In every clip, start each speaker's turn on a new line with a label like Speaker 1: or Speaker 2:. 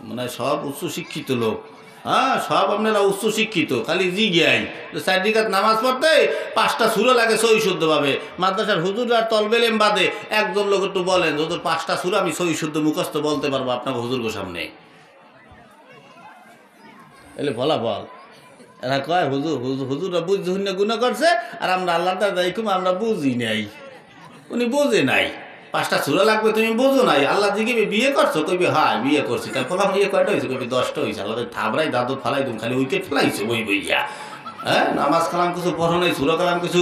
Speaker 1: মানে সব উচ্চ শিক্ষিত লোক। হ্যাঁ, সব আপনারা উচ্চ শিক্ষিত, খালি জিজ্ঞাই চার দিকাত নামাজ পড়তে 5টা সূরা লাগে সহি শুদ্ধভাবে। মাদ্রাসার হুজুর আর তলবেলেম বাদে একজন লোক একটু বলেন হুজুর 5টা সূরা আমি সহি শুদ্ধ মুখস্থ বলতে পারবো আপনাকে হুজুরকে সামনে, এলে ফলাফল। এরা কয় হুজুররা বুঝতে শুনে গুণা করছে, আর আমরা আল্লাহ দেখুম আমরা বুঝি নাই। উনি বোঝে নাই 5টা সূরা লাগবে, তুমি বোঝো নাই। আল্লাহ দিকে বিয়ে করছো, কইবে হ্যাঁ বিয়ে করছি। তার ফলাফল ইয়ে কয়টা হয়েছে, কইবে 10টা হয়েছে। আল্লাহ থাবড়াই দাদু ফালাই তুমি খালি উইকেট ফেলাইছে বই বইয়া। হ্যাঁ, নামাজ কালাম কিছু পড়ো নাই, সূরা কালাম কিছু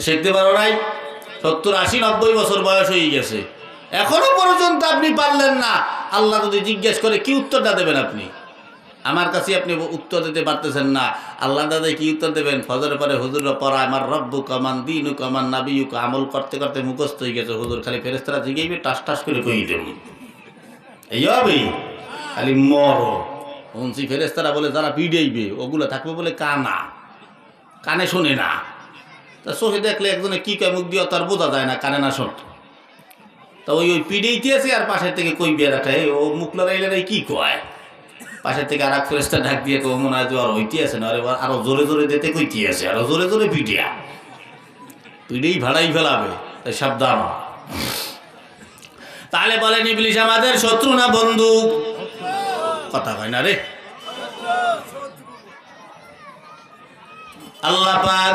Speaker 1: শিখতে পারো নাই। 70, 80, 90 বছর বয়স হয়ে গেছে, এখনো পর্যন্ত আপনি পারলেন না। আল্লাহ যদি জিজ্ঞেস করে কি উত্তরটা দেবেন আপনি? আমার কাছে আপনি উত্তর দিতে পারতেছেন না। আল্লাহ দাদা কি উত্তর দেবেন? ফজরের পরে হুজুররা পড়া আমার রব্বু কামান দিনু কামান নাবিয়ু আমল করতে করতে মুখস্থ হয়ে গেছে। হুজুর খালি ফেরেশতারা জিগাইবে, টাস টাস করে কই দেব, এই হবে খালি মরো। শুনছি ফেরেশতারা বলে যারা পিড়াইবে ওগুলো থাকবে বলে কানা, কানে শোনে না। তা চোখে দেখলে একজনে কি কয় মুখ দিয়ে তার বোঝা যায় না, কানে না শোন। তা ওই পিড়াইতে আছে আর পাশের থেকে কই বেড়াটা ও মুখ লড়াইলে কি কয়। পাশের থেকে আর এক ফেরেশতা ঢাক দিয়ে কেউ মনে হয় আর হইতে আছে না, আরো জোরে জোরে দিতে কইতে আছে, আরো জোরে জোরে পিটিয়া পিড়েই ভাড়াই ফেলাবে, তাই সাবধান। তাহলে বলেন ইবলিস আমাদের শত্রু না বন্ধু? কথা হয় না রে। আল্লাহ পাক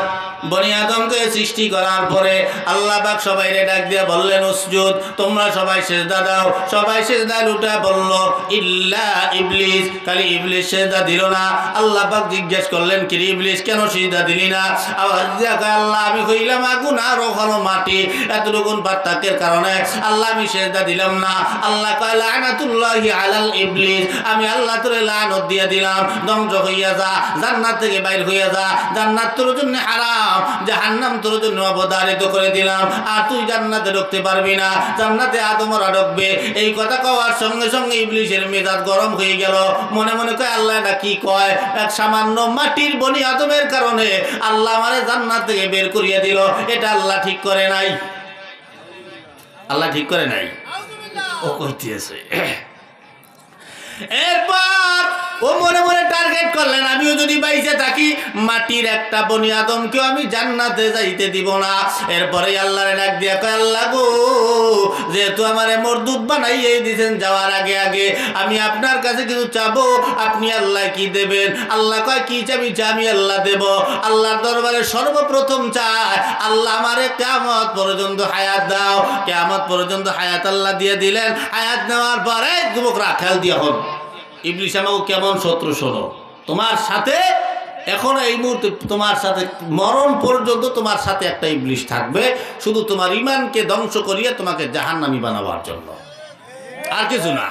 Speaker 1: বনি আদমকে সৃষ্টি করার পরে আল্লাহ পাক সবাইরে ডাক দিয়ে বললেন উসজুদ, তোমরা সবাই সিজদা দাও। সবাই সিজদায় লুটা বলল ইল্লা ইবলিস, খালি ইবলিস সিজদা দিল না। আল্লাহ পাক জিজ্ঞেস করলেন কি ইবলিস কেন সিজদা দিলি না? আওয়াজ দিয়া কয় আল্লাহ আমি কইলাম আগুন আর ওখানো মাটি, এতটুকুন পার্থক্যের কারণে আল্লাহ আমি সিজদা দিলাম না। আল্লাহ কয় লানাতুল্লাহি আলাল ইবলিস, আমি আল্লাহ তোরে লানত দিয়ে দিলাম, ধ্বংস হইয়া যা, জান্নাত থেকে বাইর হইয়া যা। জান্নাত তোর জন্য হারাম, জাহান্নাম তোর জন্য অবধারিত করে দিলাম, আর তুই জান্নাতে ঢুকতে পারবি না, জান্নাতে আদমরা ঢুকবে। এই কথা কওয়ার সঙ্গে সঙ্গে ইবলিসের মেজাজ গরম হয়ে গেল। মনে মনে কয় আল্লাহ এটা কি কয়, এক সামান্য মাটির বনি আদমের কারণে আল্লাহ আমারে জান্নাত থেকে বের করিয়ে দিল, এটা আল্লাহ ঠিক করে নাই। আল্লাহ ঠিক করে নাই, ও কইতেছে। এরপর ও মনে মনে টার্গেট করলেন আমিও যদি বাইসে থাকি মাটির একটা বনি আদমকেও আমি জান্নাতে যাইতে দিব না। এরপরে আল্লাহরে ডাক দিয়া কয় আল্লাহ গো, যেহেতু আমারে মরদুদ বানাইয়ে দিয়েছেন, যাওয়ার আগে আগে আমি আপনার কাছে কিছু চাবো, আপনি আল্লাহ কি দেবেন? আল্লাহ কয় কি চাবি? আমি আল্লাহ দেব। আল্লাহর দরবারে সর্বপ্রথম চায় আল্লাহ আমারে কিয়ামত পর্যন্ত হায়াত দাও। কিয়ামত পর্যন্ত হায়াত আল্লাহ দিয়ে দিলেন। হায়াত নেওয়ার পরে যুবকরা খেয়াল দিয়া হন, ইবলিস আমাকে কেমন শত্রু শোনো, তোমার সাথে এখন এই মুহূর্তে তোমার সাথে মরণ পর্যন্ত তোমার সাথে একটা ইবলিস থাকবে, শুধু তোমার ঈমানকে ধ্বংস করিয়ে তোমাকে জাহান্নামী বানাবার জন্য, আর কিছু না।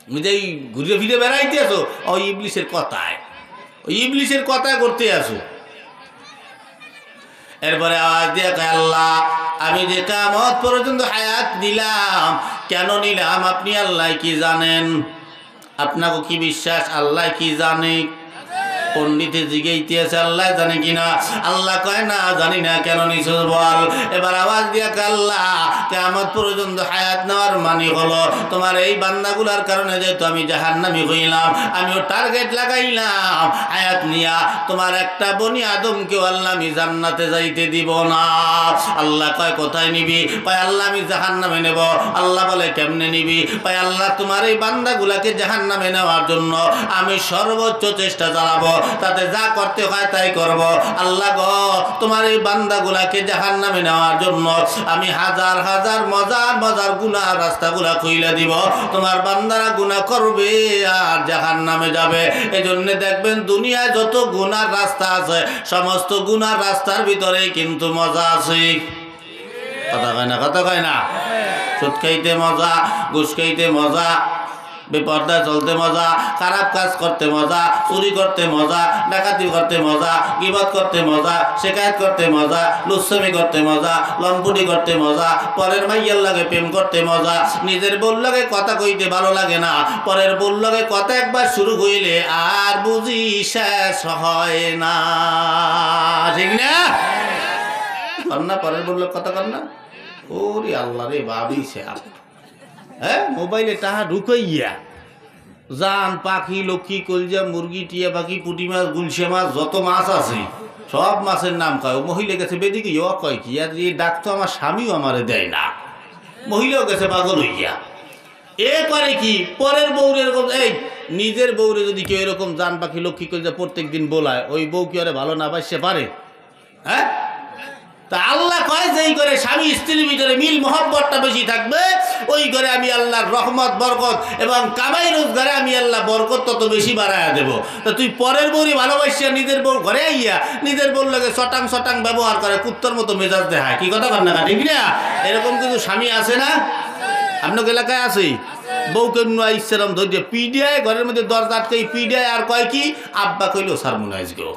Speaker 1: তুমি যে ঘুরে ফিরে বেড়াইতে আসো ওই ইবলিসের কথায়, ওই ইবলিসের কথায় করতে আসো। এরপরে আওয়াজ দিয়ে কয় আল্লাহ আমি যে কিয়ামত পর্যন্ত হায়াত দিলাম, কেন নিলাম আপনি আল্লাহ কি জানেন? আপনাকে কি বিশ্বাস আল্লাহ কি জানে? পণ্ডিতে জিগাইতে আছে আল্লাহ জানে কিনা? আল্লাহ কয় না জানি না, কেন নিছো বল। এবার আওয়াজ দিয়া আল্লাহ কিয়ামত পর্যন্ত হায়াত নেওয়ার মানে হলো তোমার এই বান্দাগুলার কারণে যেহেতু আমি জাহান্নামী হইলাম, আমিও টার্গেট লাগাইলাম হায়াত নিয়া তোমার একটা বনি আদমকেও আল্লাহ আমি জান্নাতে যাইতে দিব না। আল্লাহ কয় কোথায় নিবি? কয় আল্লাহ আমি জাহান্নামে নেব। আল্লাহ বলে কেমনে নিবি? কয় আল্লাহ তোমার এই বান্দাগুলাকে জাহান্নামে নেওয়ার জন্য আমি সর্বোচ্চ চেষ্টা চালাবো, তাতে যা করতে হয় তাই করব। আল্লাহ গো তোমার এই বান্দাগুলাকে জাহান্নামে নেওয়ার জন্য আমি হাজার হাজার মজার মজার গুনার রাস্তাগুলা খুইলা দিব, তোমার বান্দারা গুনাহ করবে আর জাহান্নামে যাবে। এজন্য দেখবেন দুনিয়ায় যত গুনার রাস্তা আছে সমস্ত গুনার রাস্তার ভিতরেই কিন্তু মজা আছে। কথা কয় না? কথা কয় না? সুদ খাইতে মজা, ঘুষ খাইতে মজা, বেপর্দায় চলতে মজা, খারাপ কাজ করতে মজা, চুরি করতে মজা, ডাকাতি করতে মজা, গীবত করতে মজা, শিকায়ত করতে মজা, লুচ্ছামি করতে মজা, লম্পুটি করতে মজা, পরের মাইয়ার লাগে প্রেম করতে মজা, নিজের বউর লাগে কথা কইতে ভালো লাগে না, পরের বউর লাগে কথা একবার শুরু হইলে আর বুঝি শেষ হয় না। ঠিক না? কন্যা পরের বউর কথা কর না, ওরে আল্লাহ রে ভাবিছে হ্যাঁ মোবাইলে টাকা ঢুকাইয়া জান পাখি লক্ষ্মী কলজা মুরগি টিয়া পাখি পুঁটি মাছ গুলশে মাছ যত মাছ আছে সব মাছের নাম কয়। ও মহিলা গেছে বেদিকে ইয়া কয় কি আর এই ডাক তো আমার স্বামীও আমারে দেয় না। মহিলাও গেছে পাগল হইয়া। এ করে কি পরের বউর এরকম এই নিজের বউরে যদি কেউ এরকম জান পাখি লক্ষ্মী কলজা প্রত্যেক দিন বলায় ওই বউ কি আরে ভালো না বাসতে পারে? হ্যাঁ, তা আল্লাহ কয় যে এই করে স্বামী স্ত্রীর ভিতরে মিল মহব্বতটা বেশি থাকবে ওই করে আমি আল্লাহর রহমত বরকত এবং কামাই রোজগারে আমি আল্লাহ বরকত তত বেশি বাড়ায়া দেব। তা তুই পরের বউরই ভালোবাসিয়া নিজের বউ ঘরে আইয়া নিজের বউর লাগে শটাং শটাং ব্যবহার করে কুত্তর মতো মেজাজ দেখায়, কি কথা কর না ঠিক না? এরকম কিন্তু স্বামী আছে না? আপনার এলাকায় আছে? বউকে ইচ্ছেরম ধৈর্য পিডিয়ায় ঘরের মধ্যে দরজা আটকে পিডিয়ায় আর কয় কি আব্বা কইলো সারমোনাইজ গো।